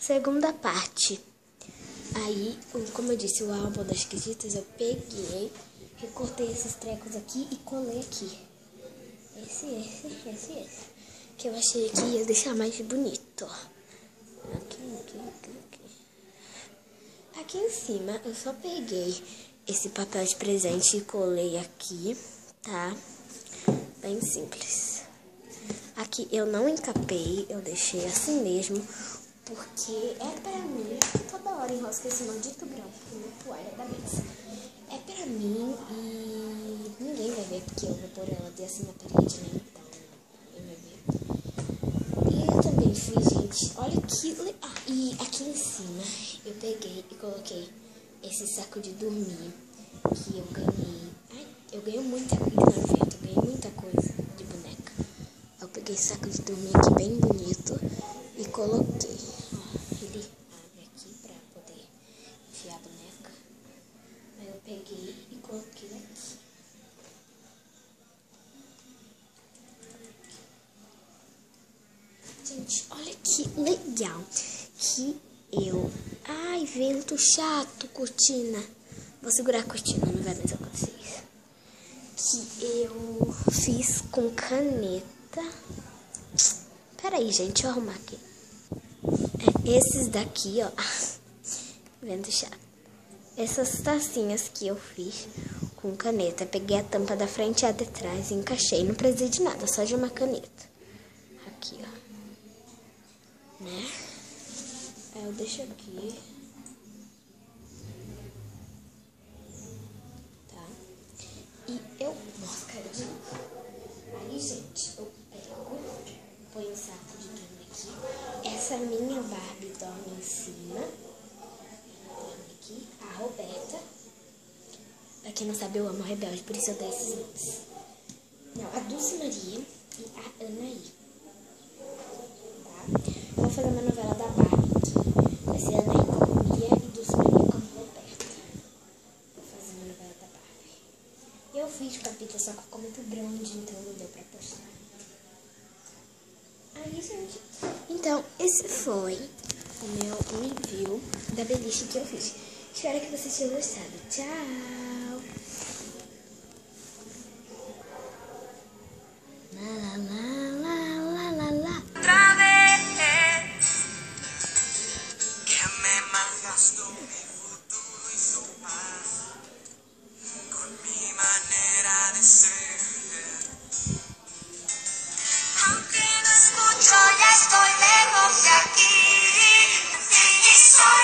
Segunda parte. Aí, como eu disse, o álbum das esquisitas, eu peguei, recortei esses trecos aqui e colei aqui. Esse. Que eu achei que ia deixar mais bonito. Aqui em cima, eu só peguei esse papel de presente e colei aqui, tá? Bem simples. Aqui eu não encapei, eu deixei assim mesmo, porque é pra mim, toda hora enrosco esse maldito grampo na toalha da mesa. É pra mim e ninguém vai ver, porque eu vou pôr ela assim na parede, né? Então, ninguém vai ver. E eu também fiz, gente, olha que... e aqui em cima eu peguei e coloquei esse saco de dormir que eu ganhei. Ai, eu ganhei muita coisa no evento, eu ganhei muita coisa de boneca. Eu peguei esse saco de dormir aqui bem bonito e coloquei. Ele abre aqui pra poder enfiar a boneca. Aí eu peguei e coloquei aqui. Gente, olha que legal que eu... Ai, vento chato, cortina. Vou segurar a cortina, não vai mais acontecer isso. Que eu fiz com caneta. Peraí, gente, deixa eu arrumar aqui. Esses daqui, ó. Vento chato. Essas tacinhas que eu fiz com caneta. Peguei a tampa da frente e a de trás e encaixei. Não precisei de nada, só de uma caneta. Aqui, ó. Né? Aí eu deixo aqui. Tá? E eu... Nossa, cara de novo. Aí, gente, eu pego, ponho um saco de dormir aqui. Essa minha Barbie dorme em cima. Dorme aqui. A Roberta. Pra quem não sabe, eu amo Rebelde, por isso eu dei esses nomes. Não, a Dulce Maria e a Anaí. Tá? Vou fazer uma novela da Barbie aqui. Vai ser Anaí como Mia e Dulce Maria como Roberta. Vou fazer uma novela da Barbie. Eu fiz o capítulo, só que ficou muito grande, então não deu pra postar. Aí, gente. Então, esse foi o meu review da beliche que eu fiz. Espero que vocês tenham gostado. Tchau! La, la, la. Otra vez que me malgastó mi futuro y su paz con mi manera de ser. Aunque no escucho, ya estoy lejos de aquí y soy